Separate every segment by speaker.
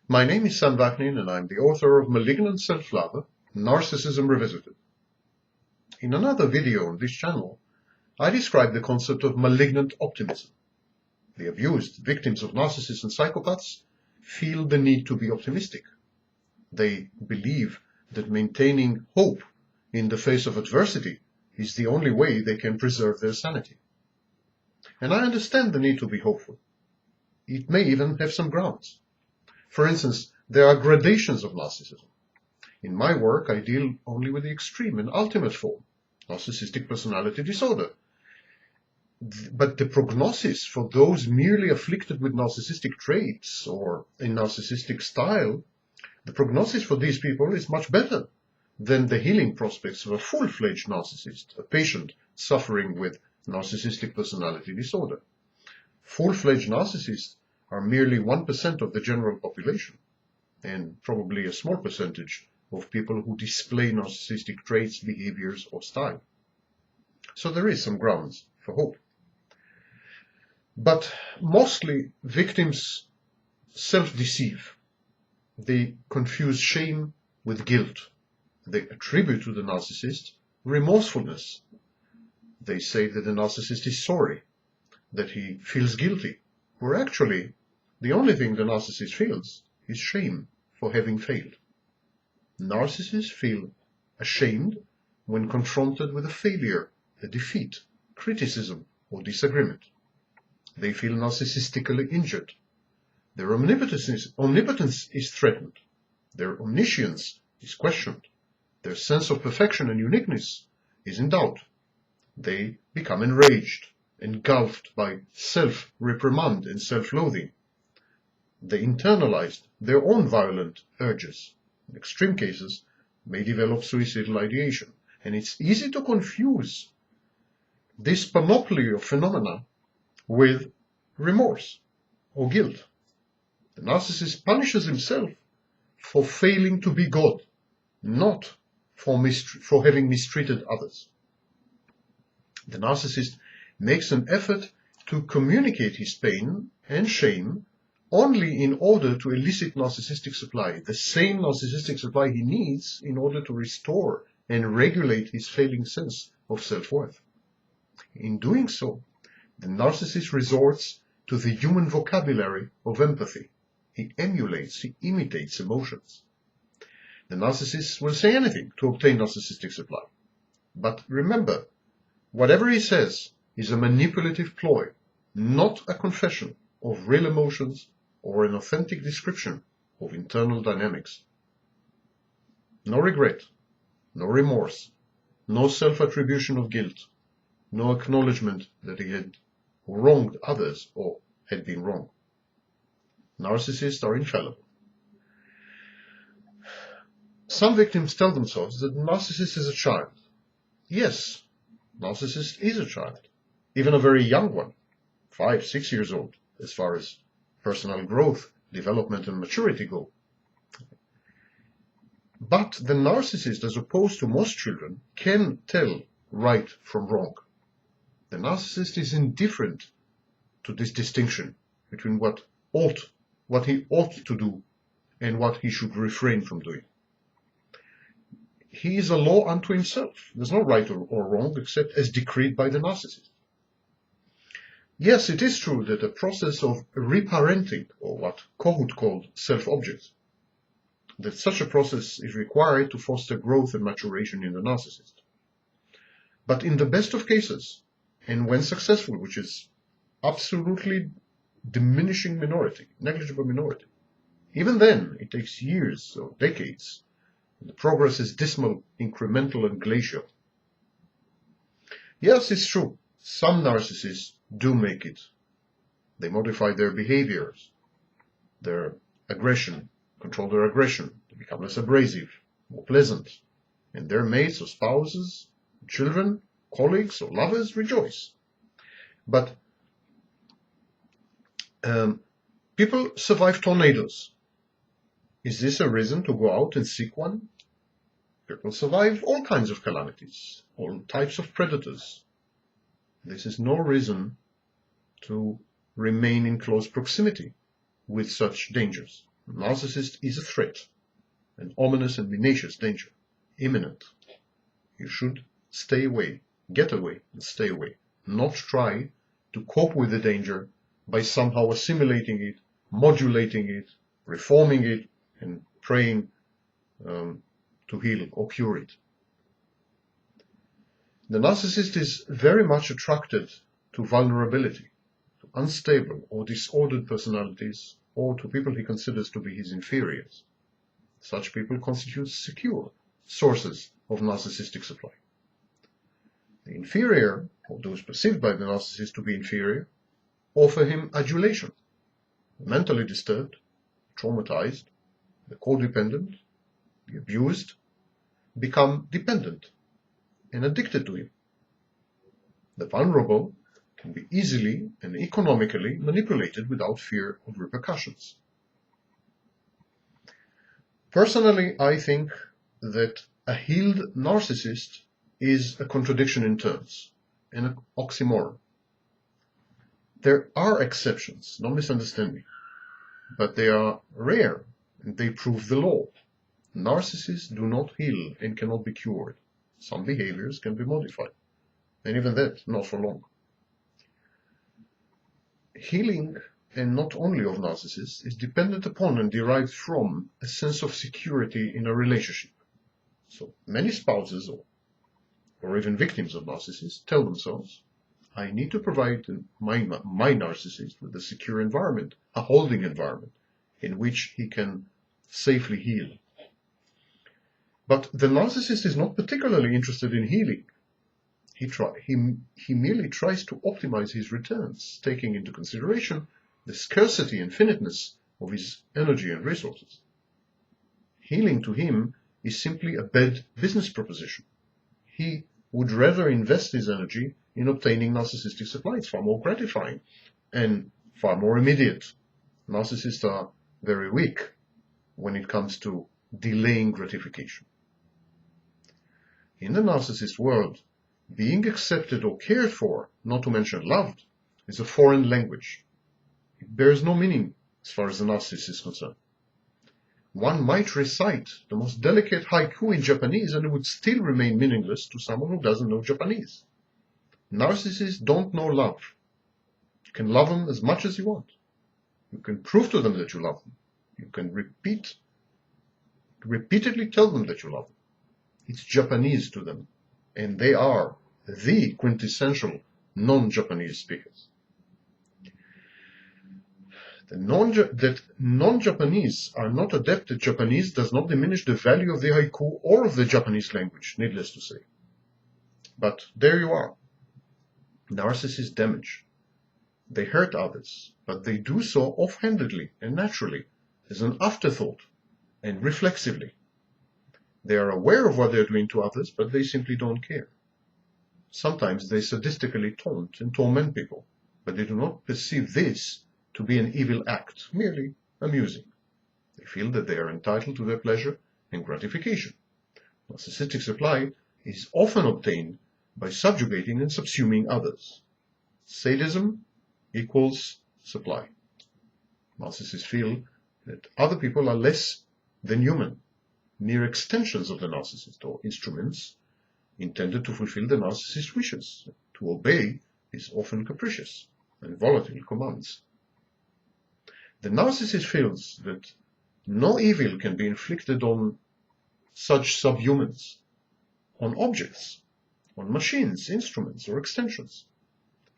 Speaker 1: My name is Sam Vaknin, and I'm the author of Malignant Self-Love, Narcissism Revisited. In another video on this channel, I describe the concept of malignant optimism. The abused victims of narcissists and psychopaths feel the need to be optimistic. They believe that maintaining hope in the face of adversity is the only way they can preserve their sanity. And I understand the need to be hopeful. It may even have some grounds. For instance, there are gradations of narcissism. In my work, I deal only with the extreme and ultimate form, Narcissistic Personality Disorder. But the prognosis for those merely afflicted with narcissistic traits or a narcissistic style, the prognosis for these people is much better than the healing prospects of a full-fledged narcissist, a patient suffering with Narcissistic Personality Disorder. Full-fledged narcissists are merely 1% of the general population, and probably a small percentage of people who display narcissistic traits, behaviors, or style. So there is some grounds for hope. But mostly victims self-deceive. They confuse shame with guilt. They attribute to the narcissist remorsefulness. They say that the narcissist is sorry, that he feels guilty, where actually the only thing the narcissist feels is shame for having failed. Narcissists feel ashamed when confronted with a failure, a defeat, criticism, or disagreement. They feel narcissistically injured. Their omnipotence is threatened. Their omniscience is questioned. Their sense of perfection and uniqueness is in doubt. They become enraged, engulfed by self-reprimand and self-loathing. They internalized their own violent urges. In extreme cases, may develop suicidal ideation. And it's easy to confuse this panoply of phenomena with remorse or guilt. The narcissist punishes himself for failing to be God, not for having mistreated others. The narcissist makes an effort to communicate his pain and shame only in order to elicit narcissistic supply, the same narcissistic supply he needs in order to restore and regulate his failing sense of self-worth. In doing so, the narcissist resorts to the human vocabulary of empathy. He emulates, he imitates emotions. The narcissist will say anything to obtain narcissistic supply. But remember, whatever he says is a manipulative ploy, not a confession of real emotions or an authentic description of internal dynamics. No regret, no remorse, no self-attribution of guilt, no acknowledgement that he had wronged others or had been wrong. Narcissists are infallible. Some victims tell themselves that the narcissist is a child. Yes, narcissist is a child, even a very young one, 5, 6 years old, as far as personal growth, development, and maturity go. But the narcissist, as opposed to most children, can tell right from wrong. The narcissist is indifferent to this distinction between what he ought to do and what he should refrain from doing. He is a law unto himself. There's no right or wrong except as decreed by the narcissist. Yes, it is true that a process of reparenting, or what Kohut called self-objects, that such a process is required to foster growth and maturation in the narcissist. But in the best of cases, and when successful, which is absolutely diminishing minority, negligible minority, even then it takes years or decades. The progress is dismal, incremental, and glacial. Yes, it's true. Some narcissists do make it. They modify their behaviors, their aggression, control their aggression. They become less abrasive, more pleasant. And their mates or spouses, children, colleagues, or lovers rejoice. But people survive tornadoes. Is this a reason to go out and seek one? People survive all kinds of calamities, all types of predators. This is no reason to remain in close proximity with such dangers. A narcissist is a threat, an ominous and tenacious danger, imminent. You should stay away, get away and stay away, not try to cope with the danger by somehow assimilating it, modulating it, reforming it, and praying to heal or cure it. The narcissist is very much attracted to vulnerability, to unstable or disordered personalities, or to people he considers to be his inferiors. Such people constitute secure sources of narcissistic supply. The inferior, or those perceived by the narcissist to be inferior, offer him adulation. The mentally disturbed, traumatized, the codependent, the abused, become dependent and addicted to him. The vulnerable can be easily and economically manipulated without fear of repercussions. Personally, I think that a healed narcissist is a contradiction in terms, and an oxymoron. There are exceptions, don't misunderstand me, but they are rare and they prove the law. Narcissists do not heal and cannot be cured. Some behaviors can be modified, and even that, not for long. Healing, and not only of narcissists, is dependent upon and derived from a sense of security in a relationship. So many spouses or even victims of narcissists tell themselves, I need to provide my narcissist with a secure environment, a holding environment in which he can safely heal. But the narcissist is not particularly interested in healing. He merely tries to optimize his returns, taking into consideration the scarcity and finiteness of his energy and resources. Healing to him is simply a bad business proposition. He would rather invest his energy in obtaining narcissistic supply. It's far more gratifying and far more immediate. Narcissists are very weak when it comes to delaying gratification. In the narcissist world, being accepted or cared for, not to mention loved, is a foreign language. It bears no meaning as far as the narcissist is concerned. One might recite the most delicate haiku in Japanese and it would still remain meaningless to someone who doesn't know Japanese. Narcissists don't know love. You can love them as much as you want. You can prove to them that you love them. You can repeatedly tell them that you love them. It's Japanese to them, and they are the quintessential non-Japanese speakers. That non-Japanese are not adept at Japanese does not diminish the value of the haiku or of the Japanese language, needless to say. But there you are. Narcissists damage. They hurt others, but they do so offhandedly and naturally, as an afterthought and reflexively. They are aware of what they are doing to others, but they simply don't care. Sometimes they sadistically taunt and torment people, but they do not perceive this to be an evil act, merely amusing. They feel that they are entitled to their pleasure and gratification. Narcissistic supply is often obtained by subjugating and subsuming others. Sadism equals supply. Narcissists feel that other people are less than human, mere extensions of the narcissist, or instruments intended to fulfill the narcissist's wishes. To obey is often capricious and volatile commands. The narcissist feels that no evil can be inflicted on such subhumans, on objects, on machines, instruments, or extensions.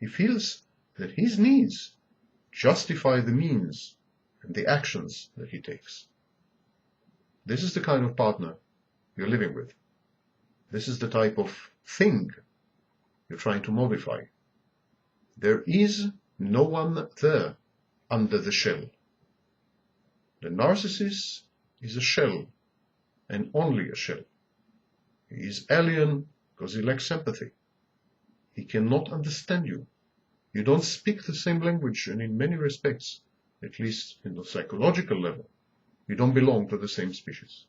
Speaker 1: He feels that his needs justify the means and the actions that he takes. This is the kind of partner you're living with. This is the type of thing you're trying to modify. There is no one there under the shell. The narcissist is a shell, and only a shell. He is alien because he lacks empathy. He cannot understand you. You don't speak the same language, and in many respects, at least in the psychological level, you don't belong to the same species.